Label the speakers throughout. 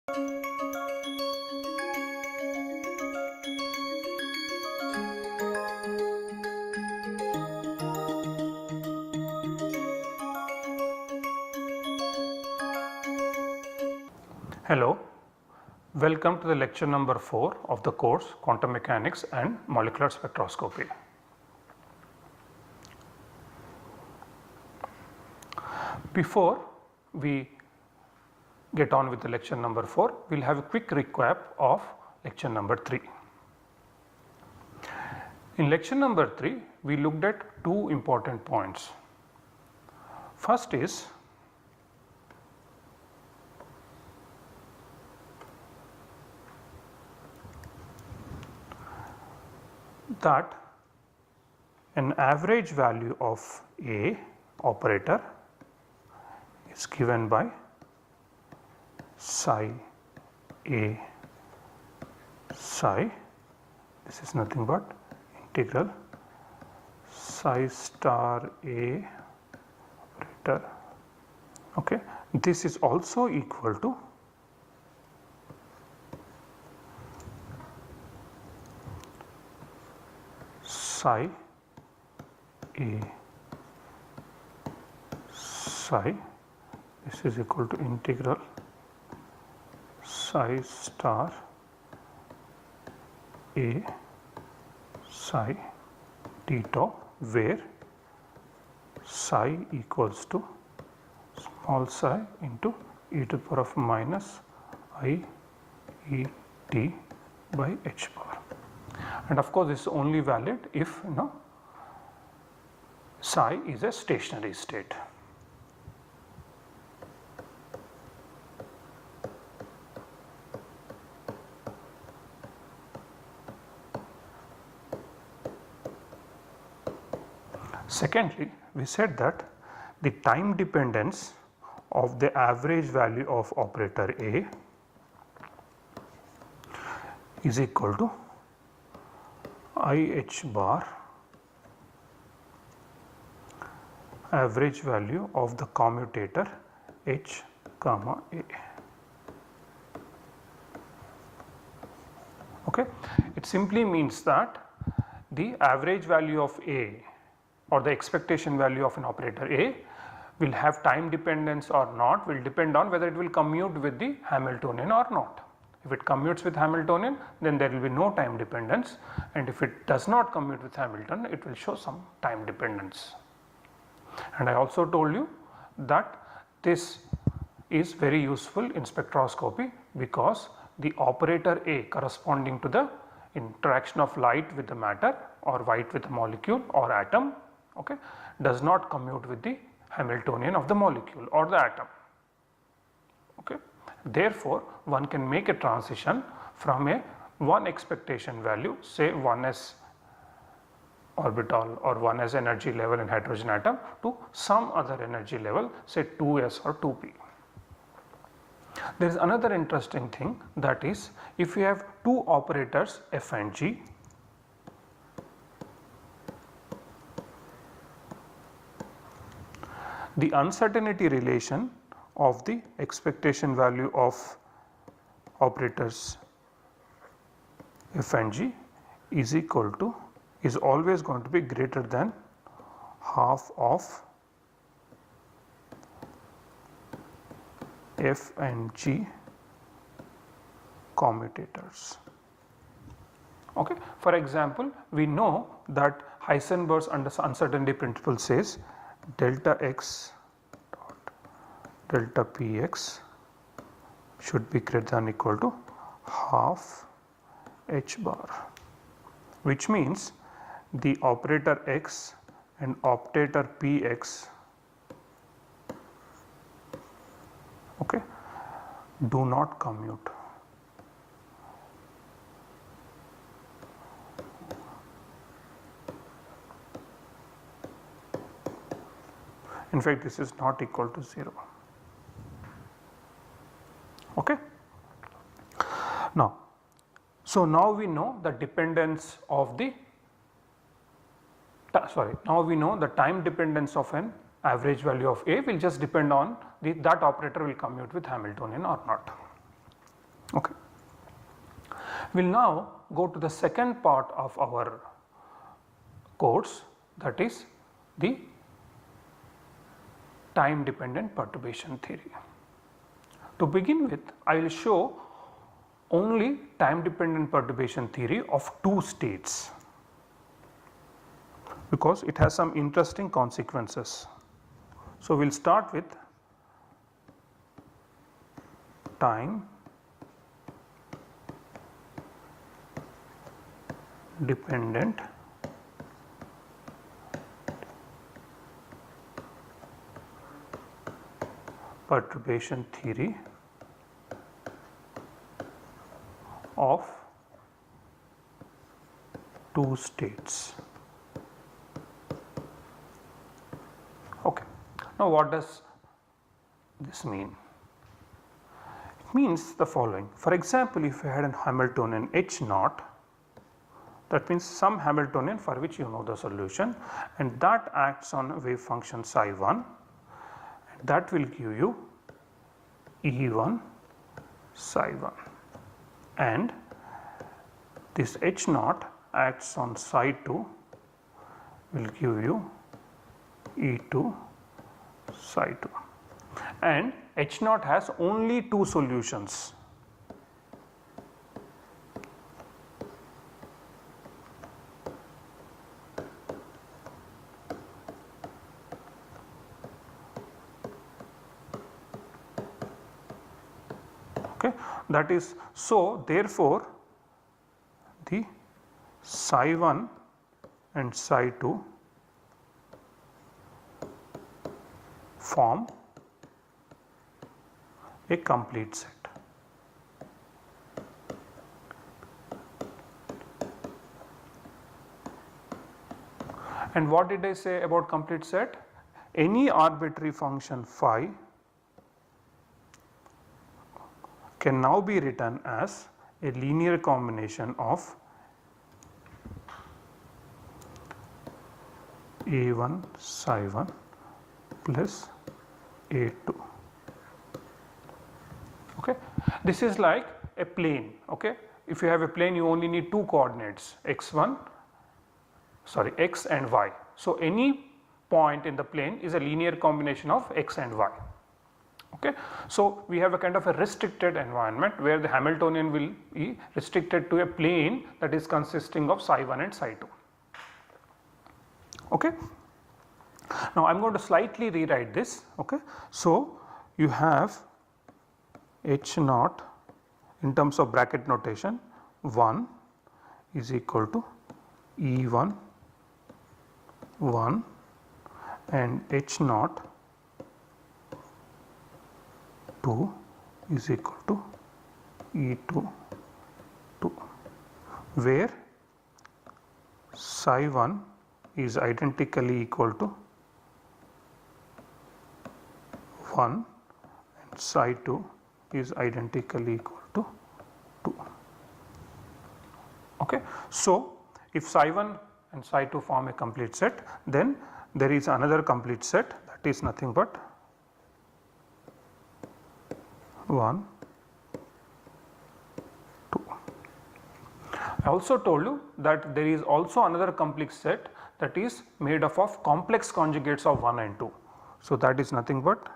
Speaker 1: Hello, welcome to the lecture number 4 of the course Quantum Mechanics and Molecular Spectroscopy. Before we get on with the lecture number 4, we will have a quick recap of lecture number 3. In lecture number 3, we looked at two important points. First is that an average value of A operator is given by psi A psi, this is nothing but integral psi star A operator. Okay. This is also equal to psi A psi, this is equal to integral psi star A psi d tau, where psi equals to small psi into e to the power of minus I e t by h bar. And of course, this is only valid if psi is a stationary state. Secondly, we said that the time dependence of the average value of operator A is equal to I h bar average value of the commutator h comma A. Okay. It simply means that the average value of A or the expectation value of an operator A will have time dependence or not, will depend on whether it will commute with the Hamiltonian or not. If it commutes with Hamiltonian, then there will be no time dependence, and if it does not commute with Hamilton, it will show some time dependence. And I also told you that this is very useful in spectroscopy because the operator A corresponding to the interaction of light with the matter or light with the molecule or atom, okay, does not commute with the Hamiltonian of the molecule or the atom. Okay. Therefore, one can make a transition from a one expectation value, say 1s orbital or 1s energy level in hydrogen atom, to some other energy level, say 2s or 2p. There is another interesting thing, that is, if you have two operators f and g, the uncertainty relation of the expectation value of operators f and g is equal to, is always going to be greater than half of f and g commutators. Okay. For example, we know that Heisenberg's uncertainty principle says delta x dot delta px should be greater than or equal to half h bar, which means the operator x and operator px, okay, do not commute. In fact, this is not equal to 0. Okay. Now, so now we know the dependence of the now we know the time dependence of an average value of A will just depend on that operator will commute with Hamiltonian or not. We will now go to the second part of our course, that is the time dependent perturbation theory. To begin with, I will show only time dependent perturbation theory of two states, because it has some interesting consequences. So, we will start with time dependent perturbation theory of two states. Okay. Now, what does this mean? It means the following. For example, if you had a Hamiltonian H naught, that means some Hamiltonian for which you know the solution, and that acts on a wave function psi 1, and that will give you E1 psi 1, and this H naught acts on psi 2 will give you E2 psi 2, and H naught has only two solutions. Okay. That is, so therefore, the psi 1 and psi 2 form a complete set. And what did I say about complete set? Any arbitrary function phi can now be written as a linear combination of A1 psi 1 plus A2. Okay. This is like a plane. Okay. If you have a plane, you only need two coordinates, x and y. So, any point in the plane is a linear combination of x and y. Okay. So, we have a kind of a restricted environment where the Hamiltonian will be restricted to a plane that is consisting of psi 1 and psi 2. Okay. Now, I am going to slightly rewrite this. Okay. So, you have H naught in terms of bracket notation 1 is equal to E1 1 and H naught 2 is equal to E2 2, where psi 1 is identically equal to 1 and psi 2 is identically equal to 2. Okay. So, if psi 1 and psi 2 form a complete set, then there is another complete set, that is nothing but 1 2. I also told you that there is also another complete set that is made up of complex conjugates of 1 and 2. So, that is nothing but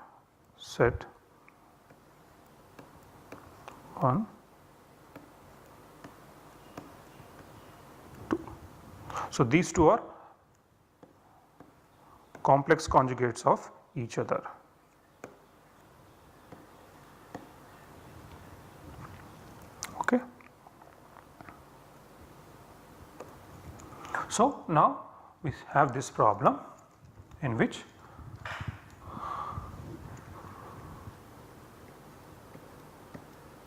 Speaker 1: set 1 2. So, these two are complex conjugates of each other. Okay. So, now we have this problem in which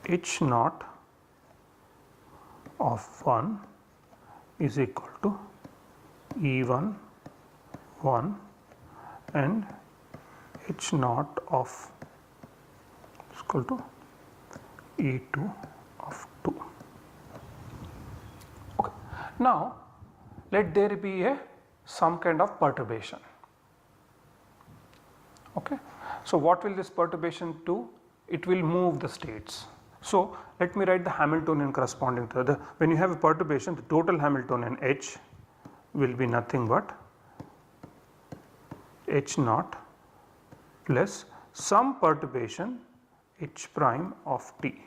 Speaker 1: H naught of 1 is equal to E1 1 and H naught of is equal to E2 of 2. Okay. Now, let there be some kind of perturbation. Okay. So, what will this perturbation do? It will move the states. So let me write the Hamiltonian corresponding to the, when you have a perturbation, the total Hamiltonian H will be nothing but H naught plus some perturbation H prime of t,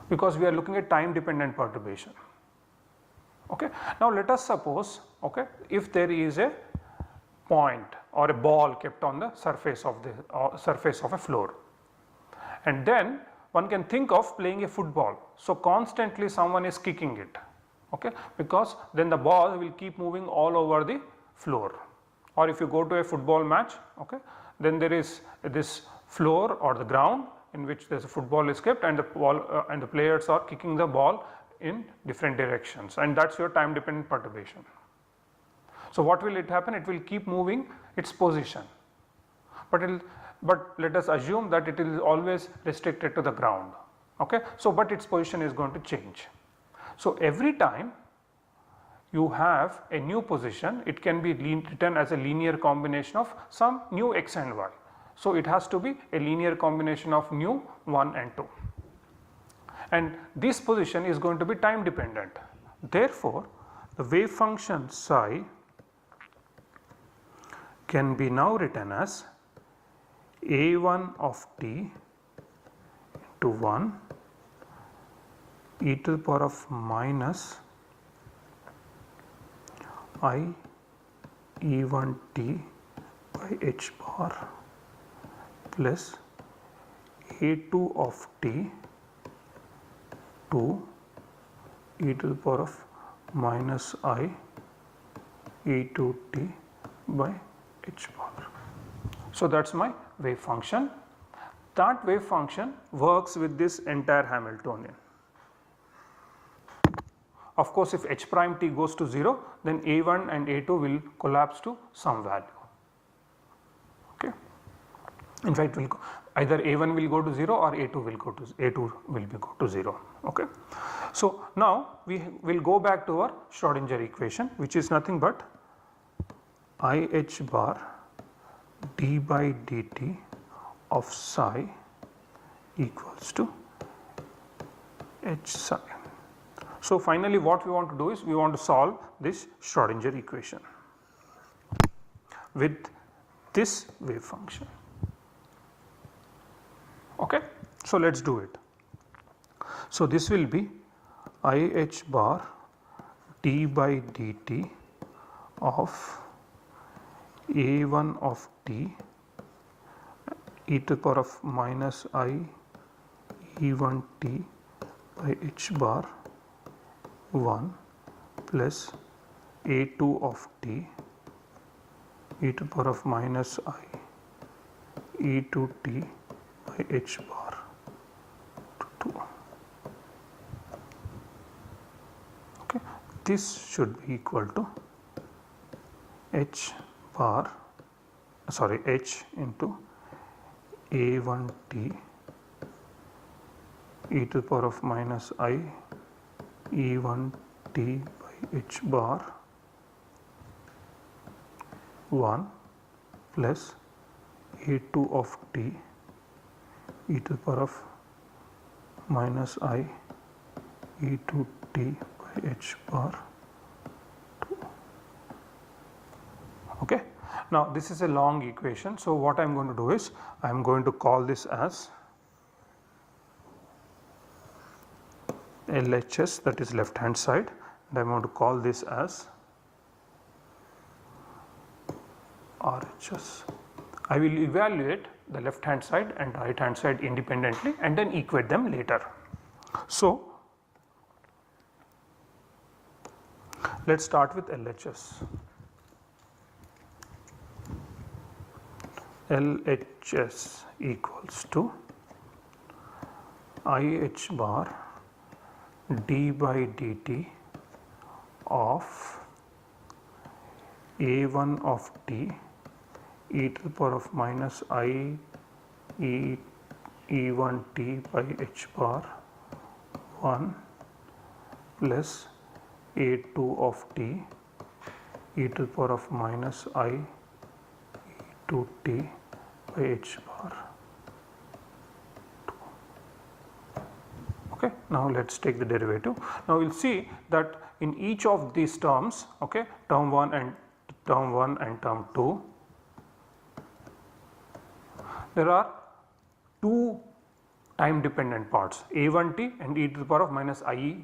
Speaker 1: because we are looking at time dependent perturbation. Okay. Now let us suppose, okay, if there is a point or a ball kept on the surface of the surface of a floor, and then one can think of playing a football. So constantly someone is kicking it, okay, because then the ball will keep moving all over the floor. Or if you go to a football match, okay, then there is this floor or the ground in which there is a football is kept, and the ball and the players are kicking the ball in different directions, and that is your time dependent perturbation. So what will it happen? It will keep moving its position, but let us assume that it is always restricted to the ground, okay. So but its position is going to change. So every time you have a new position, it can be written as a linear combination of some new x and y. So it has to be a linear combination of nu 1 and 2, and this position is going to be time dependent. Therefore, the wave function psi can be now written as a1 of t into 1 e to the power of minus I E1 t by h bar plus a2 of t to e to the power of minus I E2 t by h bar. So that is my wave function. That wave function works with this entire Hamiltonian. Of course, if h prime t goes to 0, then a1 and a2 will collapse to some value. Okay. In fact, either a1 will go to 0 or a2 will go to 0. Okay. So now we will go back to our Schrodinger equation, which is nothing but IH bar d by dt of psi equals to h psi. So finally what we want to do is we want to solve this Schrodinger equation with this wave function. Okay. So let us do it. So this will be IH bar d by dt of a1 of t e to the power of minus I E1 t by h bar 1 plus a2 of t e to the power of minus I E2 t by h bar 2. Okay. This should be equal to h into a1 t e to the power of minus I E1 t by h bar 1 plus a2 of t e to the power of minus I E2 t by h bar 2. Okay. Now this is a long equation, so what I am going to do is I am going to call this as LHS, that is left hand side, and I am going to call this as RHS. I will evaluate the left hand side and right hand side independently and then equate them later. So let us start with LHS. LHS equals to IH bar d by dt of a1 of t e to the power of minus I E1 t by h bar 1 plus a2 of t e to the power of minus I E2 t by h bar 2. Okay. Now let us take the derivative. Now we will see that in each of these terms, okay, term 1 and term 2, there are two time dependent parts, a1t and e to the power of minus I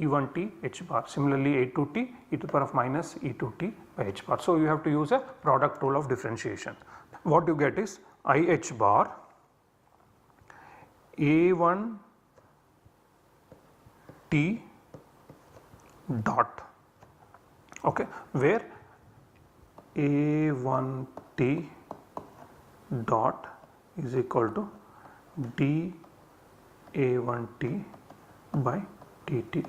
Speaker 1: e1t h bar. Similarly, a2t e to the power of minus e2t by h bar. So you have to use a product rule of differentiation. What you get is I h bar a1 t dot, okay, where a1 t dot is equal to d a1 t by dt.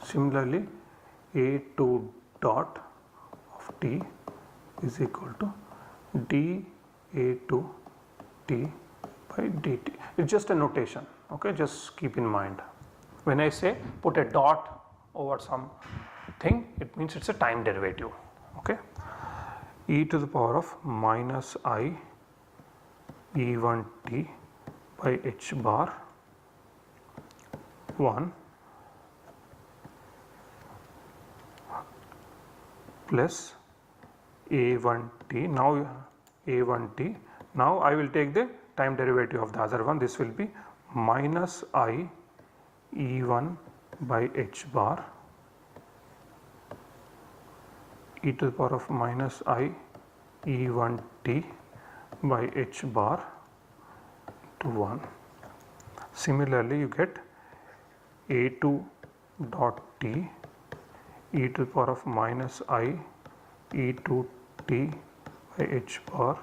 Speaker 1: Similarly, a2 dot of t is equal to d a2 t by dt. It's just a notation, okay, just keep in mind. When I say put a dot over something, it means it's a time derivative, okay. E to the power of minus I e1 t by h bar 1 plus a1 t. Now a1 t. Now I will take the time derivative of the other one. This will be minus I e1 by h bar e to the power of minus I e1 t by h bar to 1. Similarly, you get a2 dot t e to the power of minus I e2 t by h bar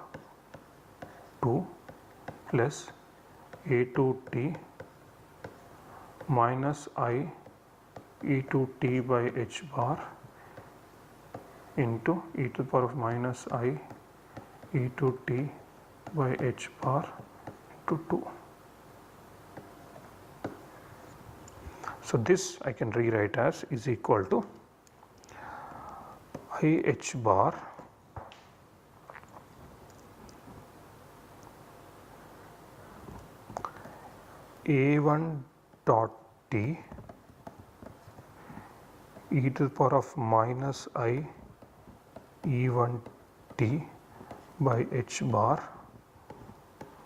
Speaker 1: 2 plus a2 t minus I e2 t by h bar into e to the power of minus I e2 t by h bar to 2. So this I can rewrite as is equal to I h bar a1 dot t e to the power of minus I e1 t by h bar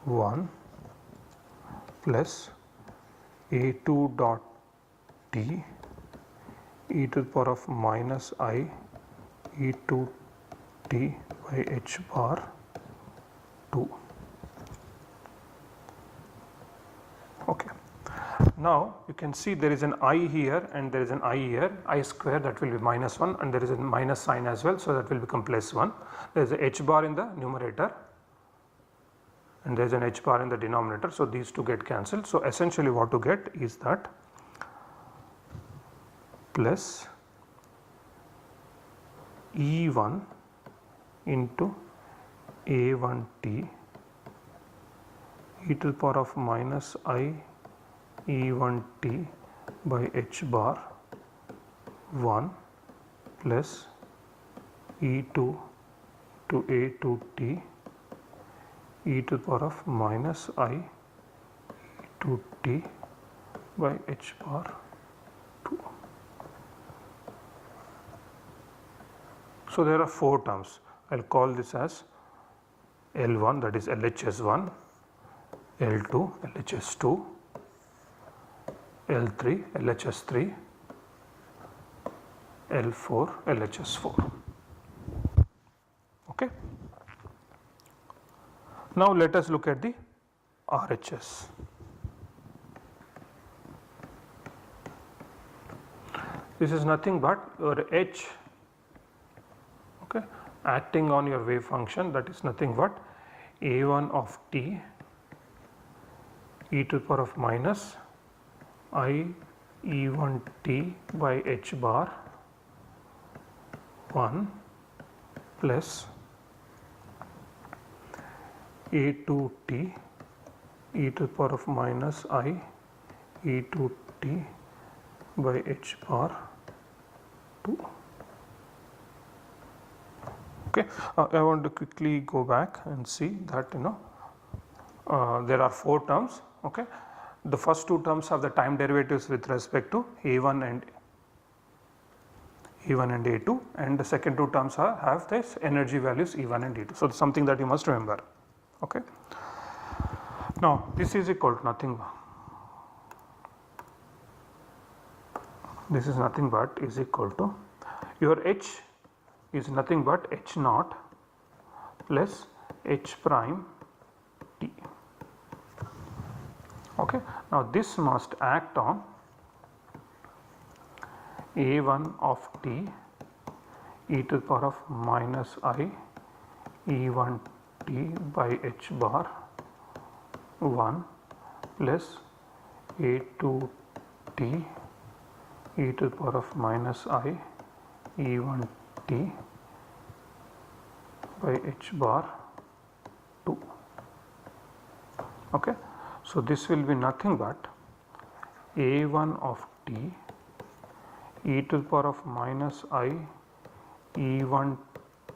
Speaker 1: 1 plus a2 dot t e to the power of minus I e2 t by h bar 2. Okay. Now you can see there is an I here and there is an I here, I square, that will be minus 1, and there is a minus sign as well, so that will become plus 1. There is a h bar in the numerator and there is an h bar in the denominator, so these two get cancelled. So essentially what to get is that plus E1 into A1t e to the power of minus I E1t by h bar 1 plus E2 to A2t e to the power of minus I E2t by h bar 2. So there are 4 terms. I will call this as L1, that is LHS1, L2 LHS2, L3 LHS3, L4 LHS4. Okay. Now let us look at the RHS. This is nothing but your H, okay, acting on your wave function, that is nothing but A1 of t e to the power of minus I E1t by h bar 1 plus A2t e to the power of minus I E2t by h bar 2. Okay, I want to quickly go back and see that there are 4 terms. Okay, the first two terms have the time derivatives with respect to A1 and A2, and the second two terms have this energy values E1 and E2. So, something that you must remember. Okay. Now, this is equal to nothing. This is nothing but is equal to your H is nothing but H naught plus H prime T. Okay. Now, this must act on A1 of T e to the power of minus I E1 T by H bar 1 plus A2 T e to the power of minus I E1 T by H bar 2. Okay. So, this will be nothing but A1 of T e to the power of minus I E1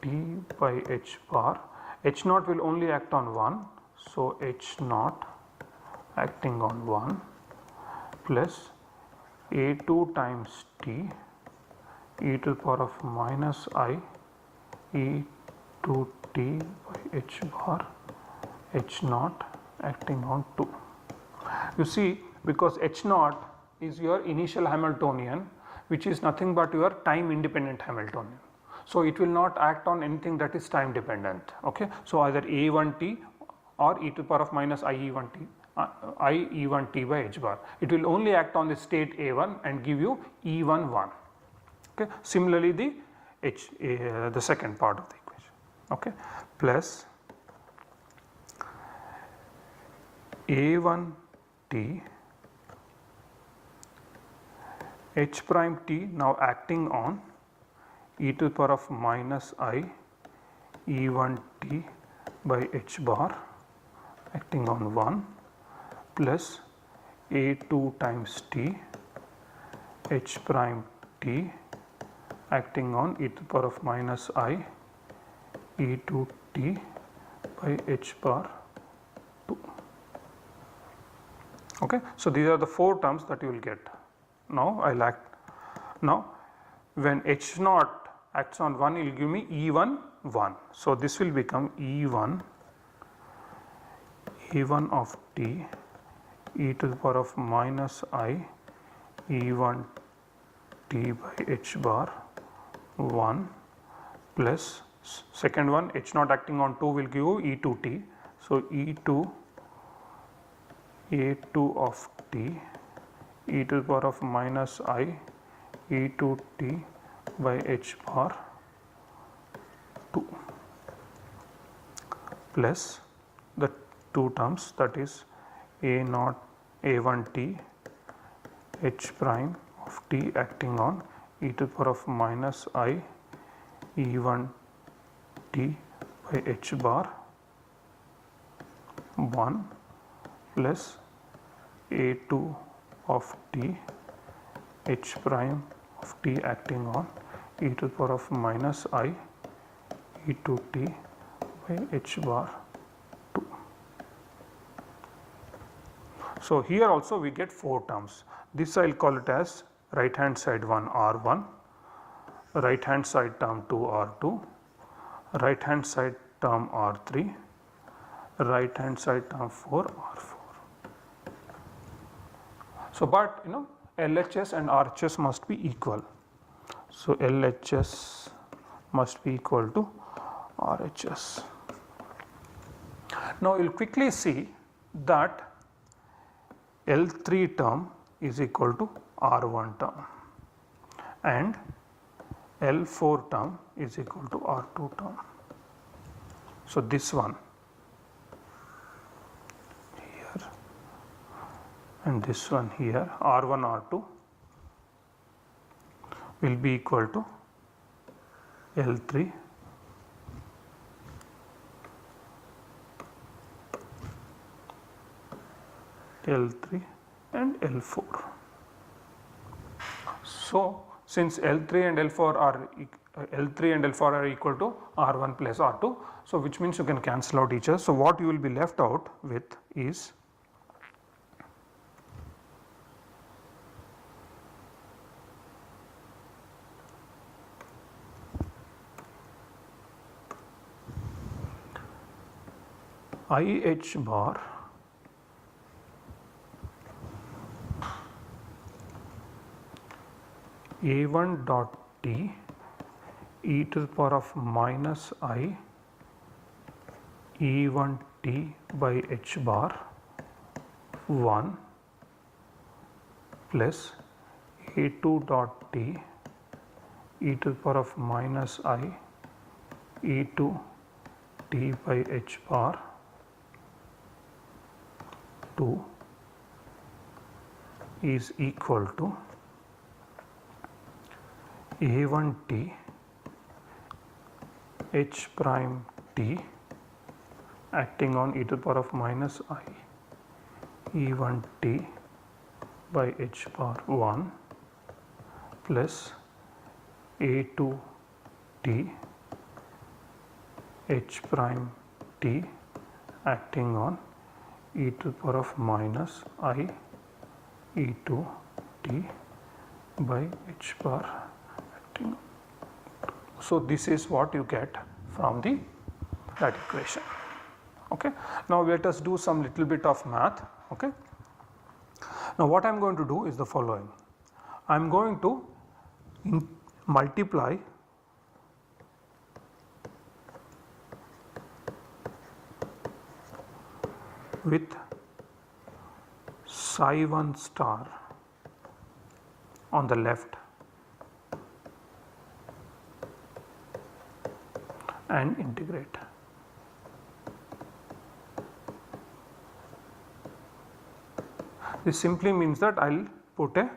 Speaker 1: T by H bar. H naught will only act on 1. So, H naught acting on 1 plus A2 times T e to the power of minus I E2 T by H bar H naught acting on 2. You see, because H naught is your initial Hamiltonian, which is nothing but your time independent Hamiltonian. So, it will not act on anything that is time dependent. Okay. So, either A1T or e to the power of minus IE1T IE1T by H bar. It will only act on the state A1 and give you E1 1. Okay. Similarly, the second part of the equation. Okay. Plus A1 T H prime T now acting on e to the power of minus I E1 T by H bar acting on 1 plus A2 times T H prime T acting on e to the power of minus I E2 T by H bar 2. Okay. So, these are the 4 terms that you will get. Now, when H naught acts on 1, it will give me E1 1. So, this will become E1 of T e to the power of minus I E1 T by H bar 1 plus second one H naught acting on 2 will give you E2 T. So, E2 A2 of T e to the power of minus I E2 T by H bar 2 plus the 2 terms, that is A naught A1 T H prime of T acting on e to the power of minus I E1 T by H bar 1 plus A2 of T H prime of T acting on e to the power of minus I E2 T by H bar 2. So, here also we get 4 terms. This I will call it as right hand side 1 R1, right hand side term 2 R2, right hand side term R3, right hand side term 4 R4. So, but LHS and RHS must be equal. So, LHS must be equal to RHS. Now, you will quickly see that L3 term is equal to R1 term and L4 term is equal to R2 term. So, this one here and this one here R1 R2 will be equal to L3 L3 and L4. So, since L3 and L4 are equal to R1 plus R2, so which means you can cancel out each other. So, what you will be left out with is IH bar A1 dot T e to the power of minus I E1 T by H bar 1 plus A2 dot T e to the power of minus I E2 T by H bar 2 is equal to A1 T H prime T acting on e to the power of minus I E1 T by H bar 1 plus A2 T H prime T acting on e to the power of minus I E2 T by H bar acting on. So this is what you get from that equation. Okay. Now let us do some little bit of math. Okay. Now what I am going to do is the following. I am going to multiply with psi 1 star on the left and integrate. This simply means that I will put a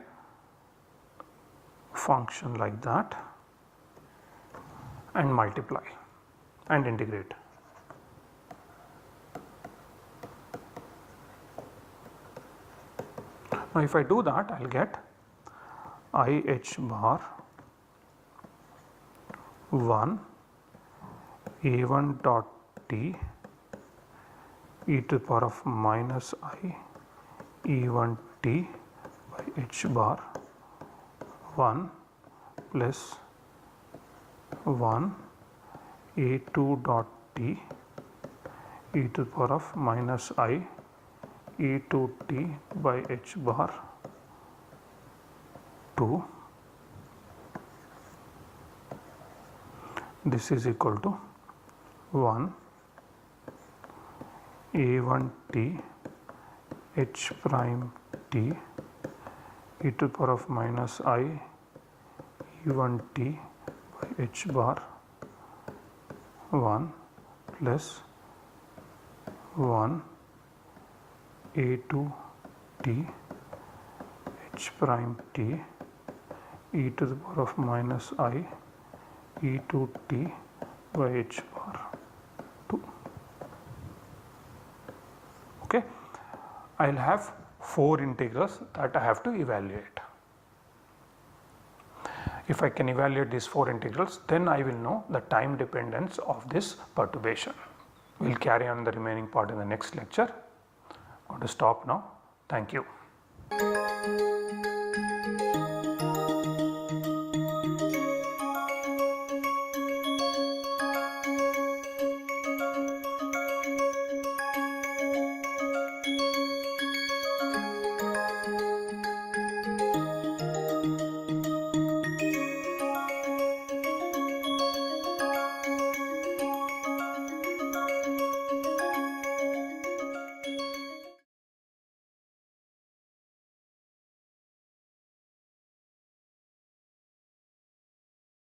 Speaker 1: function like that and multiply and integrate. Now if I do that, I will get IH bar 1 A1 dot T e to the power of minus I E1 T by H bar 1 plus 1 A2 dot T e to the power of minus I E2 T by H bar 2. This is equal to 1 A1 T H prime T e to the power of minus I E1 T by H bar 1 plus 1 A2 T H prime T e to the power of minus I E2 T by H bar 2. Okay. I will have 4 integrals that I have to evaluate. If I can evaluate these 4 integrals, then I will know the time dependence of this perturbation. We will carry on the remaining part in the next lecture. I am going to stop now. Thank you.